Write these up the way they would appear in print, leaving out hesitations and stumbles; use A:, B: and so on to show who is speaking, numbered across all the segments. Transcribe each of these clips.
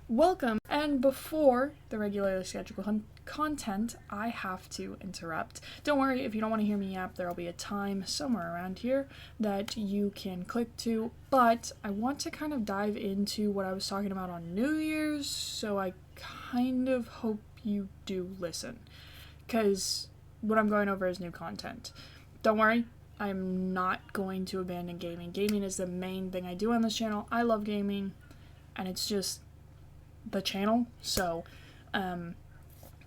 A: Welcome! And before the regularly scheduled content, I have to interrupt. Don't worry, if you don't want to hear me yap, there'll be a time somewhere around here that you can click to, but I want to kind of dive into what I was talking about on New Year's, so I kind of hope you do listen, because what I'm going over is new content. Don't worry, I'm not going to abandon gaming. Gaming is the main thing I do on this channel. I love gaming, and it's just the channel. So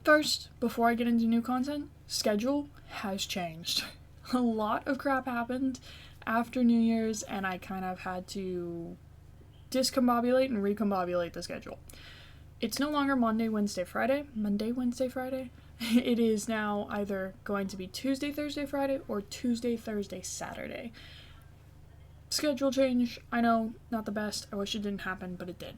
A: first, before I get into new content, schedule has changed. A lot of crap happened after New Year's, and I kind of had to discombobulate and recombobulate the schedule. It's no longer Monday, Wednesday, Friday. It is now either going to be Tuesday, Thursday, Friday, or Tuesday, Thursday, Saturday. Schedule change, I know, not the best. I wish it didn't happen, but it did.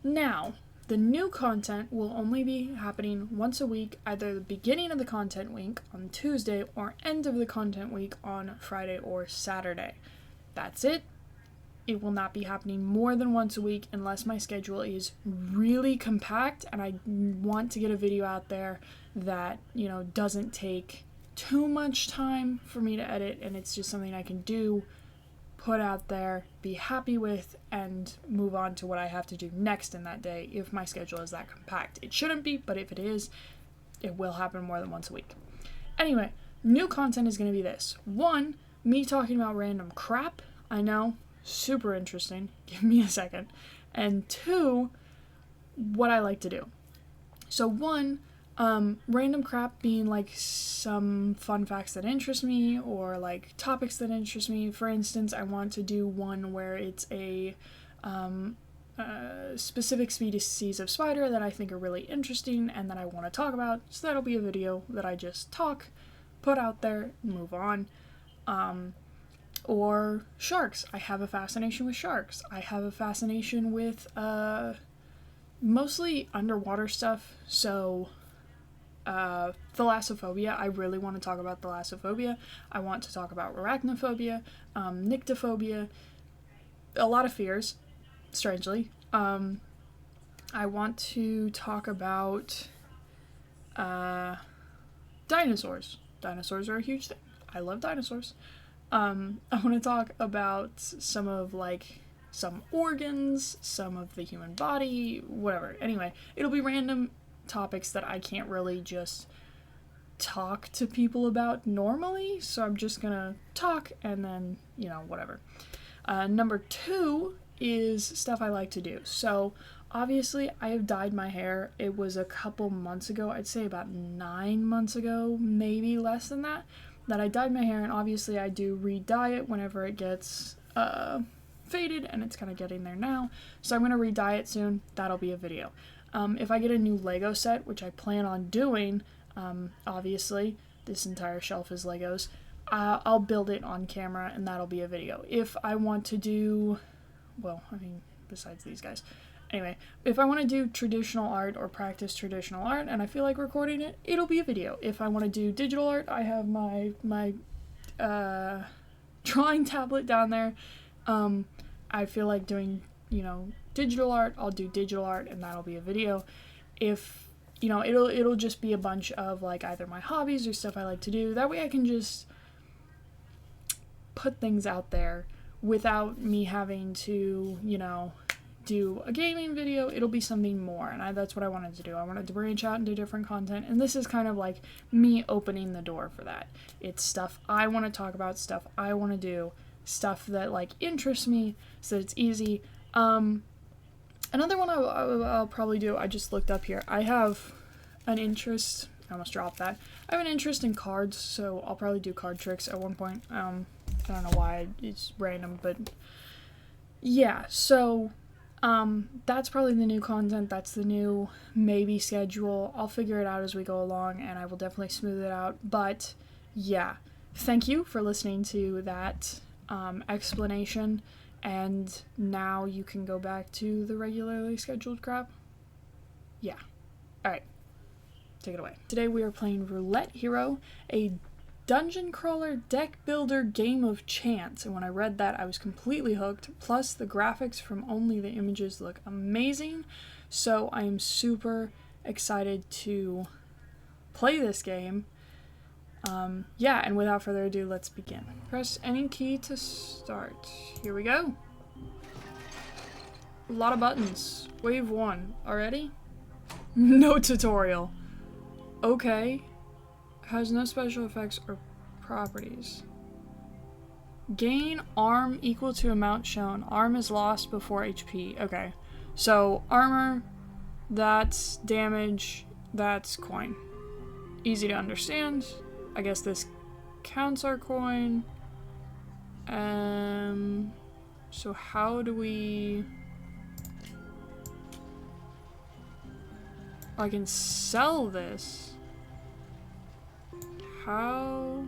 A: Now, the new content will only be happening once a week, either the beginning of the content week on Tuesday or end of the content week on Friday or Saturday. That's it. It will not be happening more than once a week unless my schedule is really compact and I want to get a video out there that, doesn't take too much time for me to edit, and it's just something I can do, put out there, be happy with, and move on to what I have to do next in that day if my schedule is that compact. It shouldn't be, but if it is, it will happen more than once a week. Anyway, new content is going to be this. 1, me talking about random crap. I know, super interesting. Give me a second. And 2, what I like to do. So 1, random crap being like some fun facts that interest me or like topics that interest me. For instance, I want to do one where it's a specific species of spider that I think are really interesting and that I want to talk about. So that'll be a video that I just talk, put out there, move on. Or sharks. I have a fascination with sharks. I have a fascination with mostly underwater stuff. So thalassophobia. I really want to talk about thalassophobia. I want to talk about arachnophobia, nyctophobia, a lot of fears, strangely. I want to talk about dinosaurs. Dinosaurs are a huge thing. I love dinosaurs. I want to talk about some organs, some of the human body, whatever. Anyway, it'll be random topics that I can't really just talk to people about normally, so I'm just gonna talk and then, whatever. Number 2 is stuff I like to do. So obviously I have dyed my hair. It was a couple months ago, I'd say about 9 months ago, maybe less than that I dyed my hair, and obviously I do re-dye it whenever it gets faded, and it's kind of getting there now, so I'm going to re-dye it soon. That'll be a video. If I get a new Lego set, which I plan on doing, obviously, this entire shelf is Legos, I'll build it on camera, and that'll be a video. If I want to do, besides these guys, anyway, if I want to do traditional art or practice traditional art, and I feel like recording it, it'll be a video. If I want to do digital art, I have my drawing tablet down there. I feel like doing, digital art, I'll do digital art, and that'll be a video. If, it'll just be a bunch of, either my hobbies or stuff I like to do. That way I can just put things out there without me having to, do a gaming video. It'll be something more, and that's what I wanted to do. I wanted to branch out and do different content, and this is kind of like me opening the door for that. It's stuff I want to talk about, stuff I want to do, stuff that, interests me, so it's easy. Another one I'll probably do, I just looked up here. I have an interest, I almost dropped that. I have an interest in cards, so I'll probably do card tricks at one point. I don't know why, it's random, but yeah, so that's probably the new content. That's the new maybe schedule. I'll figure it out as we go along, and I will definitely smooth it out. But yeah, thank you for listening to that explanation, and now you can go back to the regularly scheduled crap. Yeah. Alright. Take it away. Today we are playing Roulette Hero, a Dungeon crawler deck builder game of chance. And when I read that, I was completely hooked. Plus, the graphics from only the images look amazing. So I am super excited to play this game. Yeah, and without further ado, let's begin. Press any key to start. Here we go. A lot of buttons. Wave 1. Already? No tutorial. Okay. Has no special effects or properties. Gain arm equal to amount shown. Arm is lost before HP. Okay. So, armor, that's damage, that's coin. Easy to understand. I guess this counts our coin. So how do we... I can sell this. How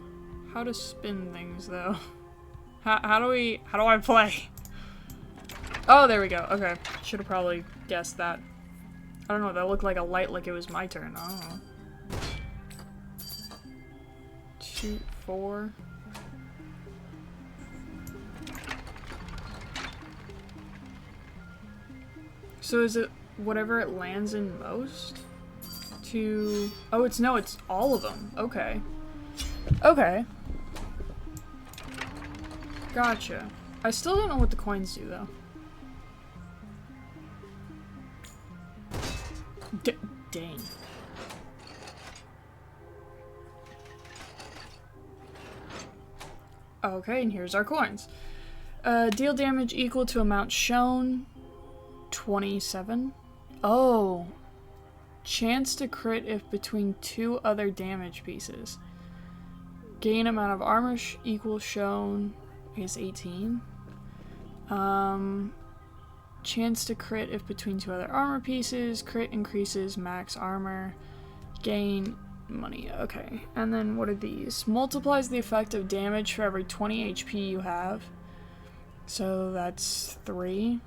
A: to spin things though? How do I play? Oh, there we go. Okay. Should have probably guessed that. I don't know, that looked like a light like it was my turn. I don't know. Shoot 4. So is it whatever it lands in most? Oh, it's all of them. Okay. Okay. Gotcha. I still don't know what the coins do though. Dang. Okay, and here's our coins. Deal damage equal to amount shown. 27. Oh. Chance to crit if between 2 other damage pieces. Gain amount of armor equals shown is 18. Chance to crit if between 2 other armor pieces. Crit increases max armor. Gain money. Okay. And then what are these? Multiplies the effect of damage for every 20 HP you have. So that's 3.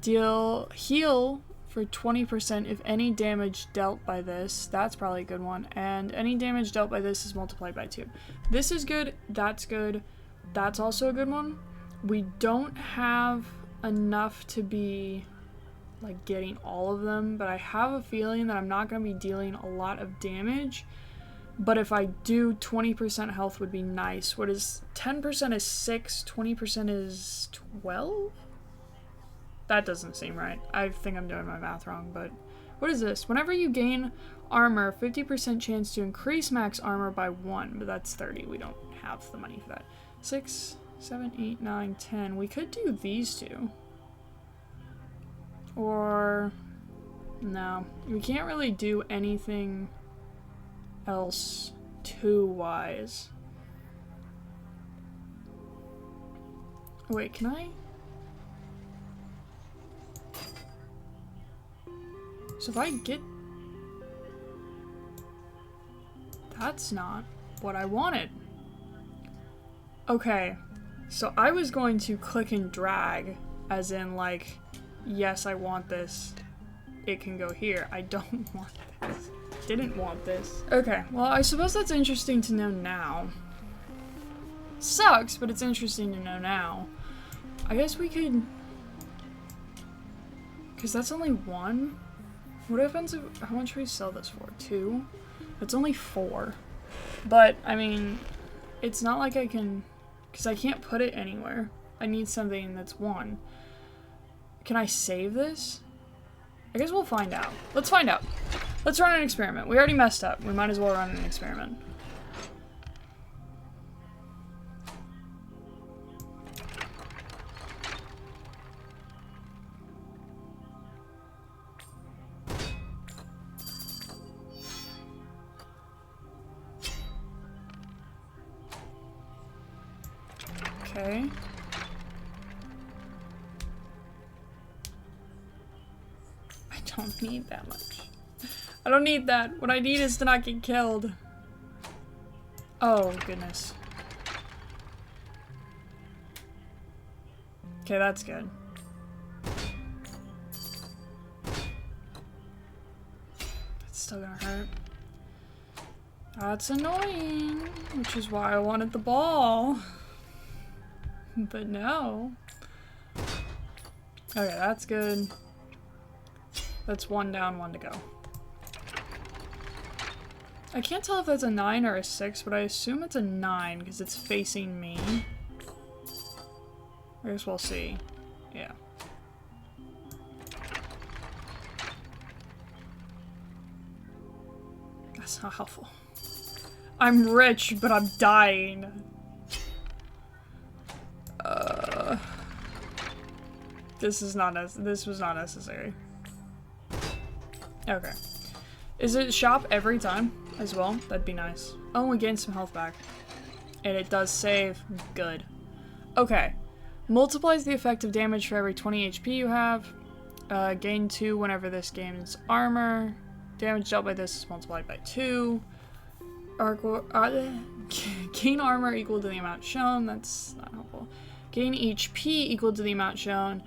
A: Heal for 20% if any damage dealt by this. That's probably a good one. And any damage dealt by this is multiplied by 2. This is good. That's good. That's also a good one. We don't have enough to be like getting all of them, but I have a feeling that I'm not going to be dealing a lot of damage. But if I do, 20% health would be nice. What is 10% is 6, 20% is 12? That doesn't seem right. I think I'm doing my math wrong, but what is this? Whenever you gain armor, 50% chance to increase max armor by 1, but that's 30. We don't have the money for that. 6, 7, 8, 9, 10. We could do these two. Or no, we can't really do anything else too wise. Wait, can I? So if I get... That's not what I wanted. Okay, so I was going to click and drag, as in like, yes, I want this. It can go here. I don't want this. Didn't want this. Okay, well, I suppose that's interesting to know now. Sucks, but it's interesting to know now. I guess we could... Because that's only 1. What happens if... How much should we sell this for? 2? It's only 4. But, I mean, it's not like I can... Because I can't put it anywhere. I need something that's 1. Can I save this? I guess we'll find out. Let's find out. Let's run an experiment. We already messed up. We might as well run an experiment. Okay. I don't need that much. I don't need that. What I need is to not get killed. Oh, goodness. Okay, that's good. That's still gonna hurt. That's annoying, which is why I wanted the ball. But no. Okay, that's good. That's 1 down, 1 to go. I can't tell if that's a 9 or a 6, but I assume it's a 9 because it's facing me. I guess we'll see. Yeah. That's not helpful. I'm rich, but I'm dying. This was not necessary. Okay. Is it shop every time as well? That'd be nice. Oh, we gained some health back. And it does save. Good. Okay. Multiplies the effective damage for every 20 HP you have. Gain 2 whenever this gains armor. Damage dealt by this is multiplied by 2. Gain armor equal to the amount shown. That's not helpful. Gain HP equal to the amount shown.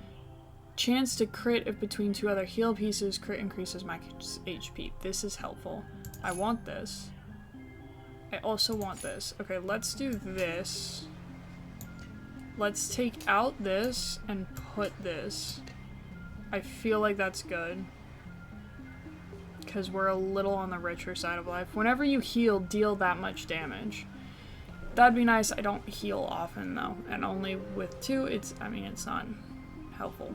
A: Chance to crit if between 2 other heal pieces. Crit increases max HP. This is helpful. I want this. I also want this. Okay, let's do this. Let's take out this and put this. I feel like that's good. Because we're a little on the richer side of life. Whenever you heal, deal that much damage. That'd be nice. I don't heal often though. And only with 2, it's not helpful.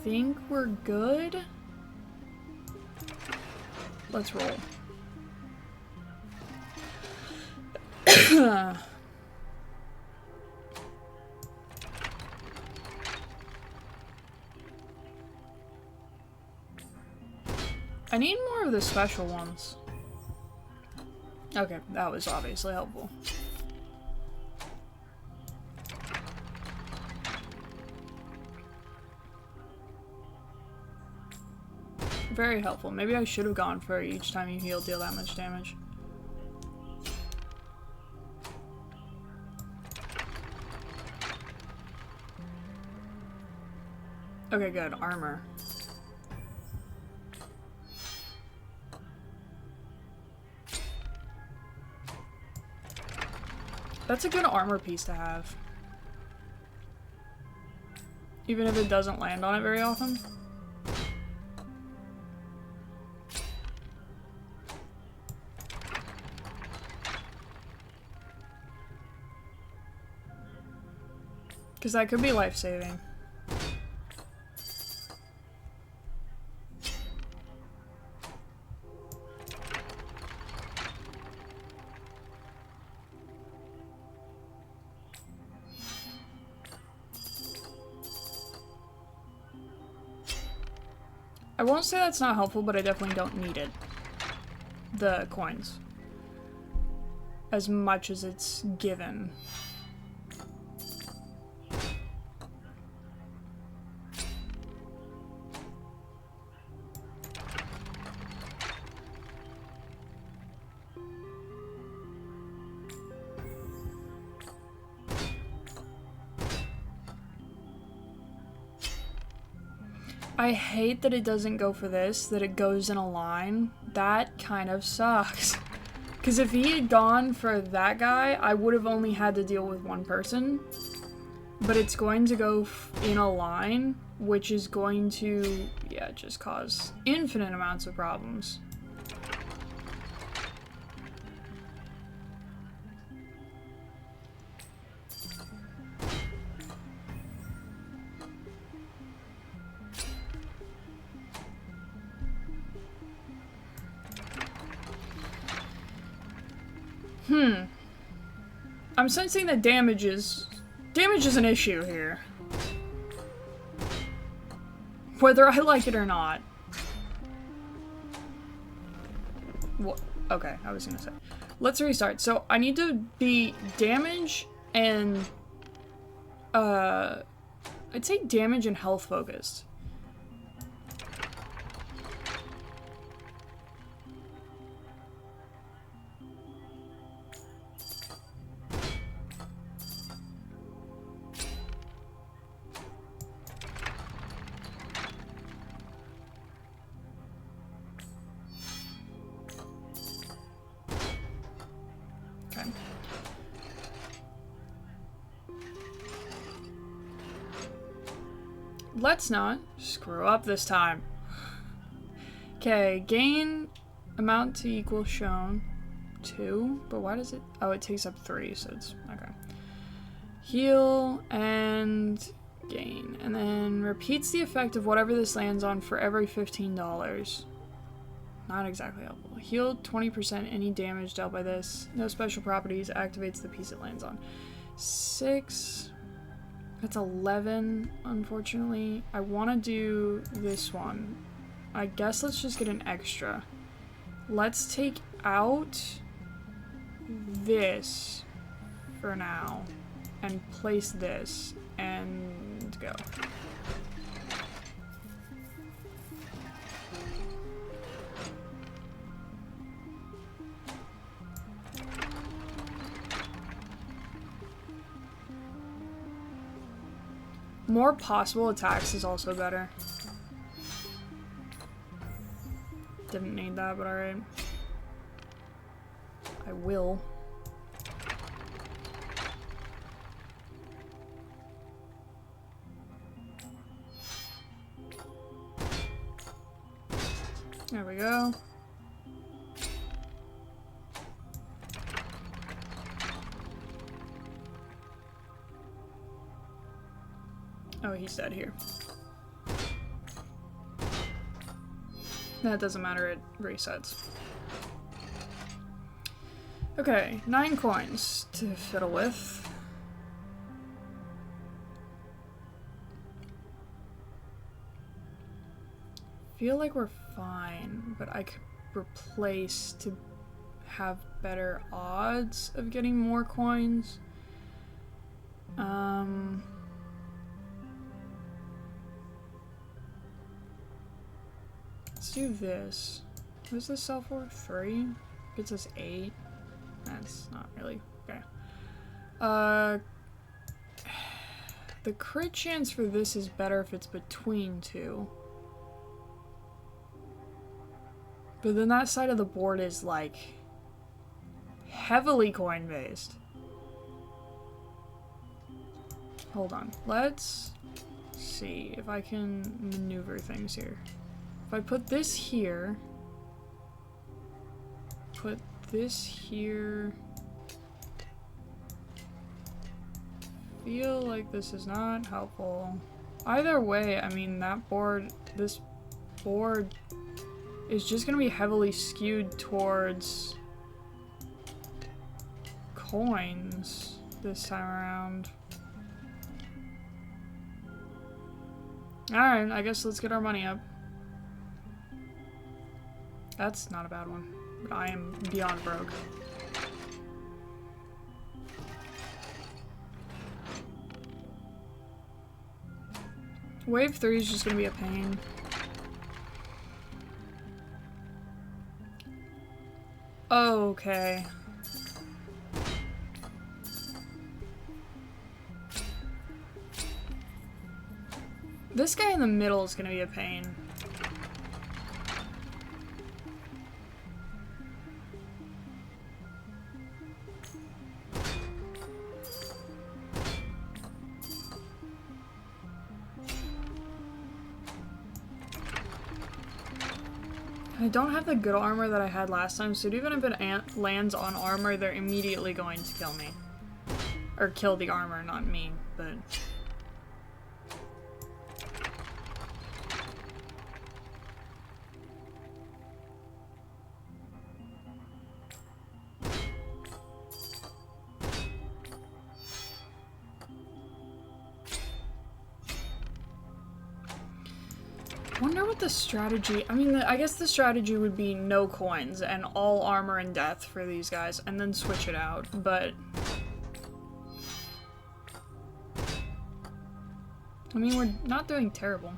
A: Think we're good? Let's roll. I need more of the special ones. Okay, that was obviously helpful. Very helpful. Maybe I should have gone for each time you heal, deal that much damage. Okay, good. Armor. That's a good armor piece to have. Even if it doesn't land on it very often. Because that could be life-saving. I won't say that's not helpful, but I definitely don't need it. The coins. As much as it's given. I hate that it doesn't go for this, that it goes in a line. That kind of sucks. Because if he had gone for that guy, I would have only had to deal with one person. But it's going to go in a line, which is going to, yeah, just cause infinite amounts of problems. I'm sensing that damage is an issue here. Whether I like it or not. What? Okay, I was gonna say. Let's restart. So I need to be damage and I'd say damage and health focused. let's not screw up this time. Okay, gain amount to equal shown 2, but why does it? Oh, it takes up 3, so it's okay. Heal and gain, and then repeats the effect of whatever this lands on for every $15. Not exactly helpful. Heal 20% any damage dealt by this. No special properties. Activates the piece it lands on. 6. That's 11, unfortunately. I want to do this one. I guess let's just get an extra. Let's take out this for now and place this and go. More possible attacks is also better. Didn't need that, but alright. I will. There we go. Oh, he's dead here. That doesn't matter, it resets. Okay, 9 coins to fiddle with. Feel like we're fine, but I could replace to have better odds of getting more coins. Let's do this. What does this sell for? 3? Gets us 8. That's not really okay. The crit chance for this is better if it's between 2. But then that side of the board is like heavily coin based. Hold on. Let's see if I can maneuver things here. If I put this here, put this here, feel like this is not helpful. Either way, I mean, that board, this board is just gonna be heavily skewed towards coins this time around. Alright, I guess let's get our money up. That's not a bad one, but I am beyond broke. Wave 3 is just gonna be a pain. Okay. This guy in the middle is gonna be a pain. I don't have the good armor that I had last time, so even if it lands on armor, they're immediately going to kill me. Or kill the armor, not me, but... Wonder what the strategy... I mean, I guess the strategy would be no coins and all armor and death for these guys, and then switch it out, but... I mean, we're not doing terrible.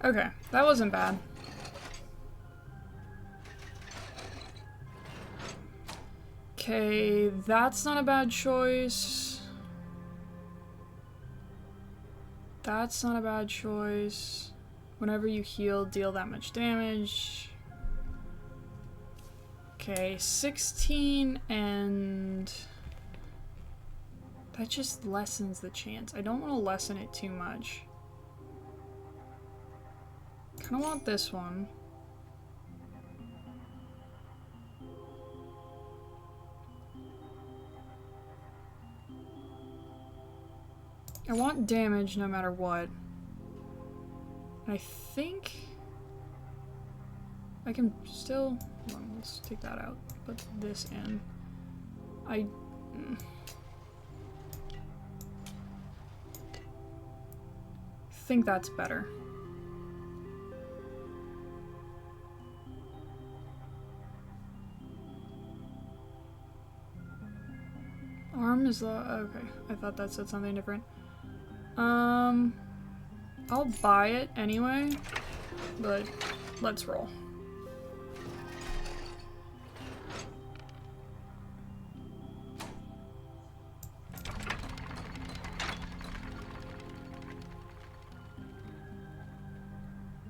A: Okay, that wasn't bad. Okay, that's not a bad choice. That's not a bad choice. Whenever you heal, deal that much damage. Okay, 16 and... That just lessens the chance. I don't want to lessen it too much. Kind of want this one. I want damage no matter what. And I think I can still... Hold on, let's take that out. Put this in. I think that's better. Arm is the... Okay, I thought that said something different. I'll buy it anyway, but let's roll.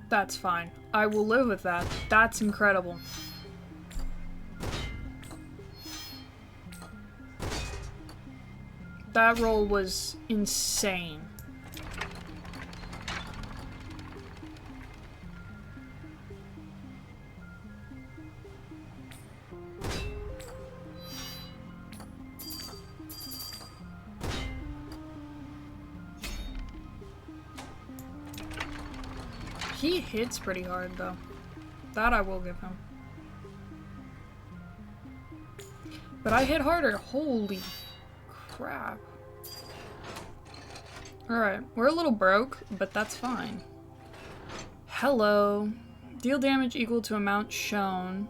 A: That's fine. I will live with that. That's incredible. That roll was insane. He hits pretty hard, though. That I will give him. But I hit harder. Holy crap. Alright, we're a little broke, but that's fine. Hello. Deal damage equal to amount shown.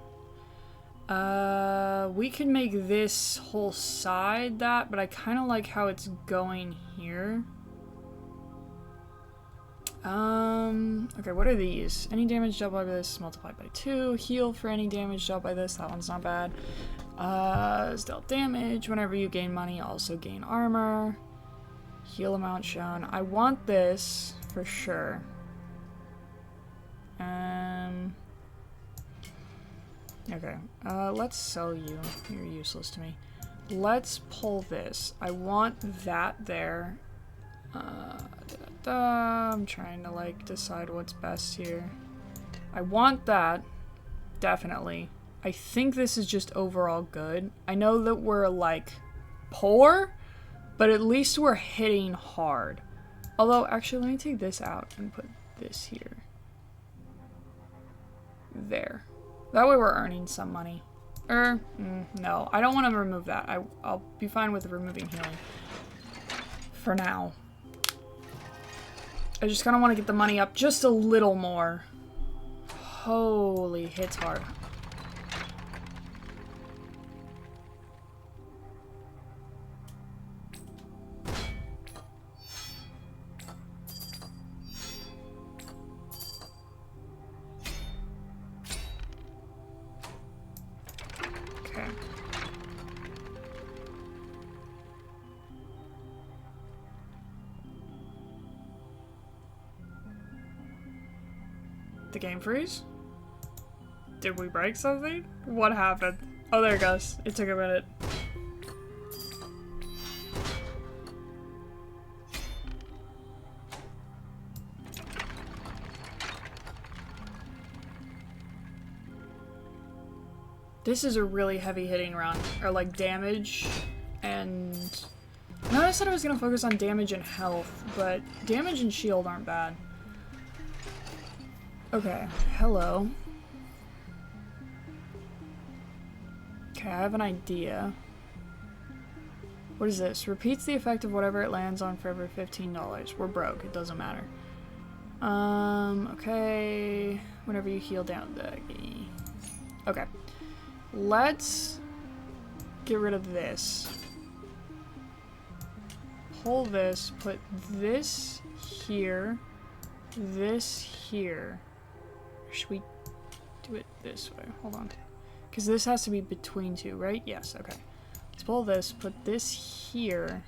A: We can make this whole side that, but I kind of like how it's going here. Okay, what are these? Any damage dealt by this multiplied by 2. Heal for any damage dealt by this. That one's not bad. Is dealt damage. Whenever you gain money, also gain armor. Heal amount shown. I want this for sure. Okay. Let's sell you. You're useless to me. Let's pull this. I want that there. I'm trying to like decide what's best here. I want that, definitely. I think this is just overall good. I know that we're like poor, but at least we're hitting hard. Although, actually, let me take this out and put this here. There. That way we're earning some money. No, I don't want to remove that. I'll be fine with removing healing. For now. I just kind of want to get the money up just a little more. Holy, hits hard. Okay. The game freeze? Did we break something? What happened? Oh, there it goes. It took a minute. This is a really heavy hitting round, or like damage, and I know I said I was gonna focus on damage and health, but damage and shield aren't bad. Okay, hello. Okay, I have an idea. What is this? Repeats the effect of whatever it lands on for every $15. We're broke, it doesn't matter. Okay. Whenever you heal down the... Okay. Let's get rid of this. Pull this, put this here, this here. Or should we do it this way? Hold on. Because this has to be between two, right? Yes, okay. Let's pull this, put this here,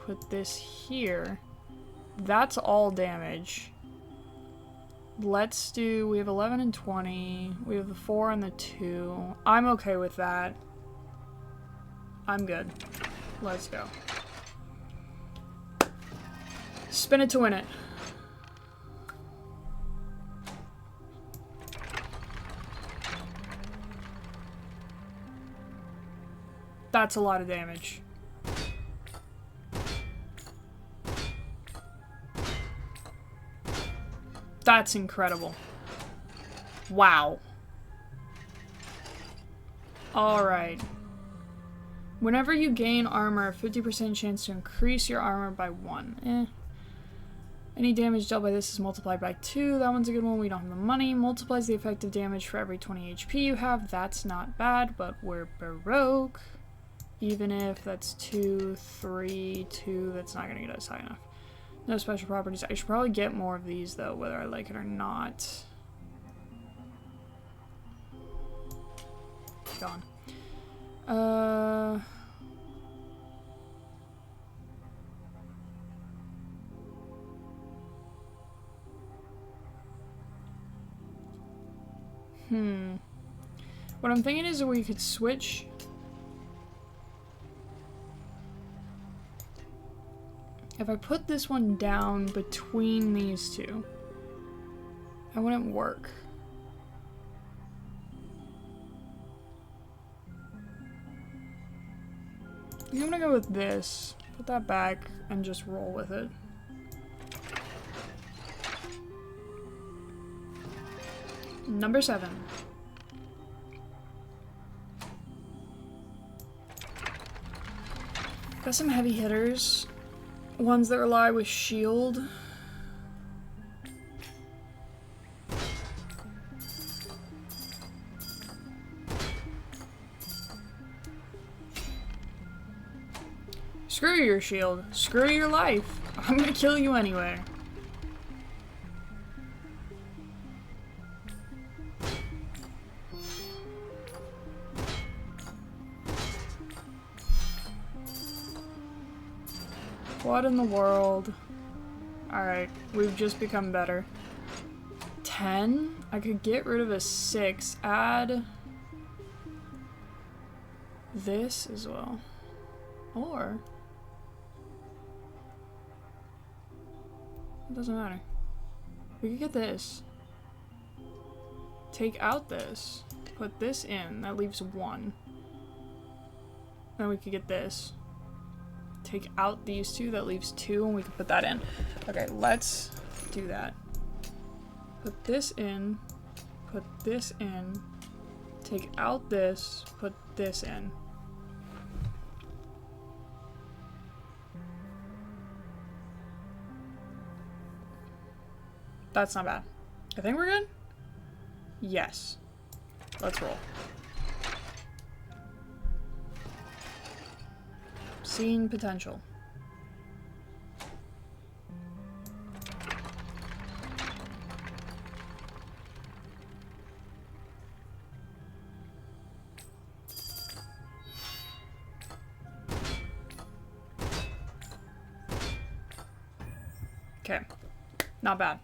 A: put this here. That's all damage. Let's do, we have 11 and 20. We have the 4 and the 2. I'm okay with that. I'm good. Let's go. Spin it to win it. That's a lot of damage. That's incredible. Wow. Alright. Whenever you gain armor, 50% chance to increase your armor by 1. Any damage dealt by this is multiplied by 2. That one's a good one. We don't have the money. Multiplies the effective damage for every 20 HP you have. That's not bad, but we're Baroque. Even if that's 2, 3, 2, that's not going to get us high enough. No special properties. I should probably get more of these, though, whether I like it or not. Gone. What I'm thinking is that we could switch. If I put this one down between these two, that wouldn't work. I'm gonna go with this, put that back, and just roll with it. Number 7. Got some heavy hitters. Ones that rely with shield. Screw your shield. Screw your life. I'm gonna kill you anyway. What in the world? Alright, we've just become better. 10? I could get rid of a 6. Add this as well. Or it doesn't matter. We could get this. Take out this. Put this in. That leaves 1. Then we could get this. Take out these 2. That leaves 2, and we can put that in. Okay, let's do that. Put this in. Put this in. Take out this. Put this in. That's not bad. I think we're good? Yes. Let's roll. Seeing potential. Okay. Not bad.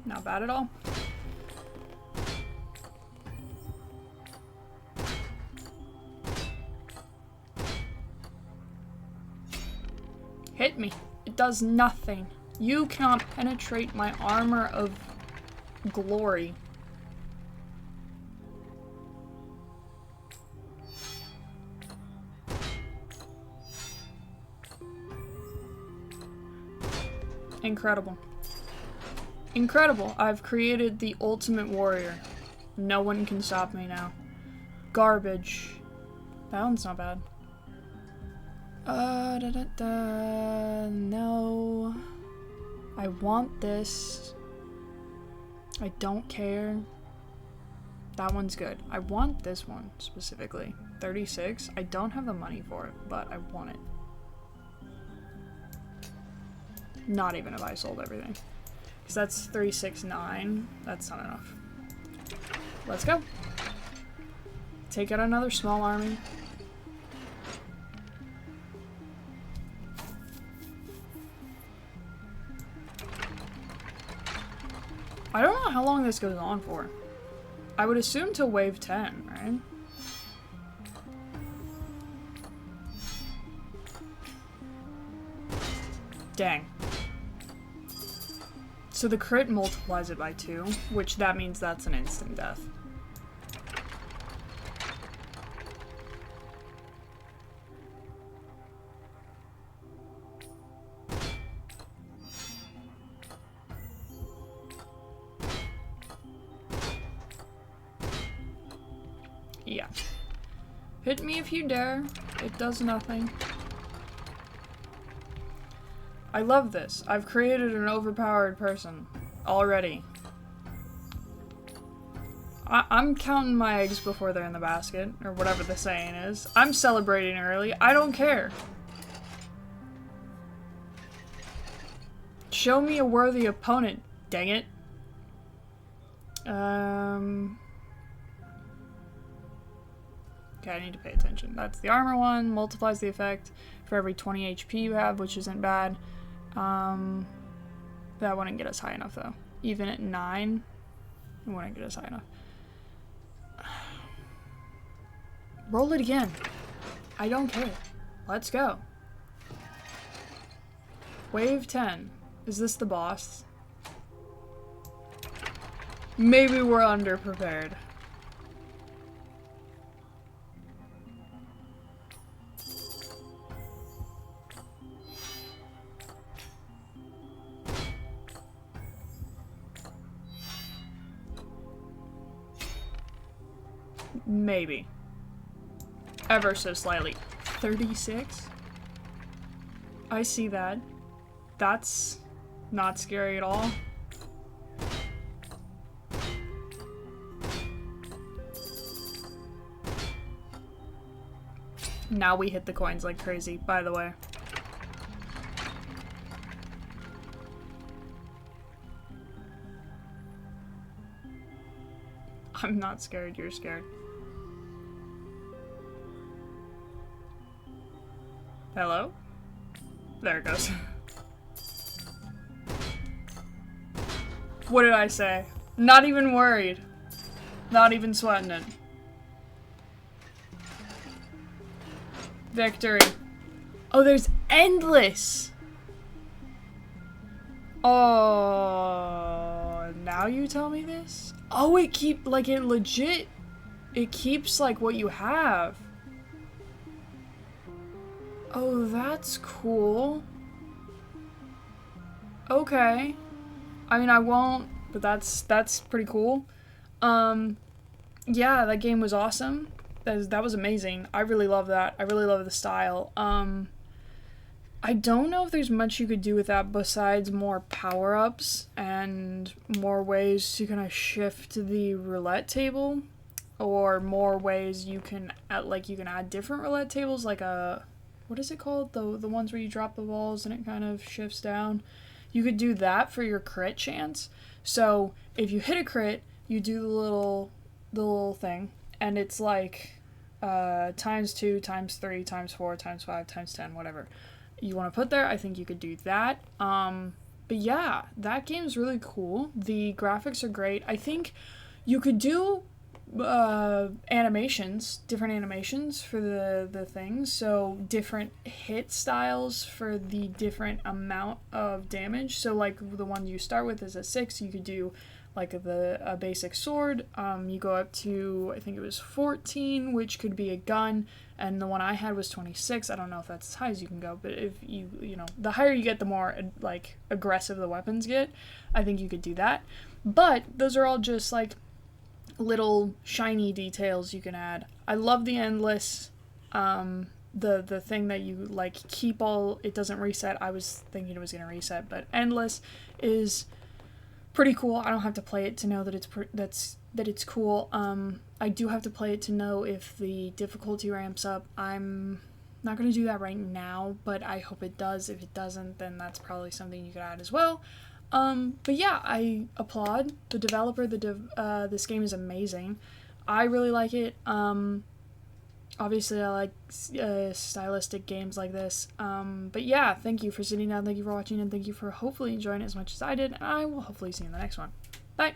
A: Not bad at all. Hit me. It does nothing. You cannot penetrate my armor of glory. Incredible. Incredible. I've created the ultimate warrior. No one can stop me now. Garbage. That one's not bad. No. I want this. I don't care. That one's good. I want this one specifically. 36. I don't have the money for it, but I want it. Not even if I sold everything. Because that's 369. That's not enough. Let's go. Take out another small army. I don't know how long this goes on for. I would assume till wave 10, right? Dang. So the crit multiplies it by 2, which that means that's an instant death. Yeah. Hit me if you dare. It does nothing. I love this. I've created an overpowered person already. I'm counting my eggs before they're in the basket, or whatever the saying is. I'm celebrating early. I don't care. Show me a worthy opponent, dang it. Okay, I need to pay attention. That's the armor one. Multiplies the effect for every 20 HP you have, which isn't bad. That wouldn't get us high enough, though. Even at 9, it wouldn't get us high enough. Roll it again. I don't care. Let's go. Wave 10. Is this the boss? Maybe we're underprepared. Maybe. Ever so slightly. 36? I see that. That's not scary at all. Now we hit the coins like crazy, by the way. I'm not scared, you're scared. Hello? There it goes. What did I say? Not even worried. Not even sweating it. Victory. Oh, there's endless! Oh, now you tell me this? Oh, it keeps, like, what you have. Oh, that's cool. Okay. I mean, I won't, but that's pretty cool. Yeah, that game was awesome. That was amazing. I really love that. I really love the style. I don't know if there's much you could do with that besides more power-ups and more ways to kind of shift the roulette table, or more ways you can add different roulette tables, like what is it called? The ones where you drop the balls and it kind of shifts down. You could do that for your crit chance. So if you hit a crit, you do the little thing, and it's like times 2, times 3, times 4, times 5, times 10, whatever you want to put there. I think you could do that. But yeah, that game's really cool. The graphics are great. I think you could do animations, different animations for the things, so different hit styles for the different amount of damage. So like the one you start with is a 6, you could do like a basic sword. You go up to, I think it was 14, which could be a gun, and the one I had was 26. I don't know if that's as high as you can go, but if you know, the higher you get, the more like aggressive the weapons get. I think you could do that. But those are all just like little shiny details you can add. I love the endless, the thing that you like keep all, it doesn't reset. I was thinking it was going to reset, but endless is pretty cool. I don't have to play it to know that it's cool. I do have to play it to know if the difficulty ramps up. I'm not going to do that right now, but I hope it does. If it doesn't, then that's probably something you could add as well. But yeah, I applaud the developer. This game is amazing. I really like it. Obviously I like stylistic games like this. But yeah, thank you for sitting down, thank you for watching, and thank you for hopefully enjoying it as much as I did, and I will hopefully see you in the next one. Bye.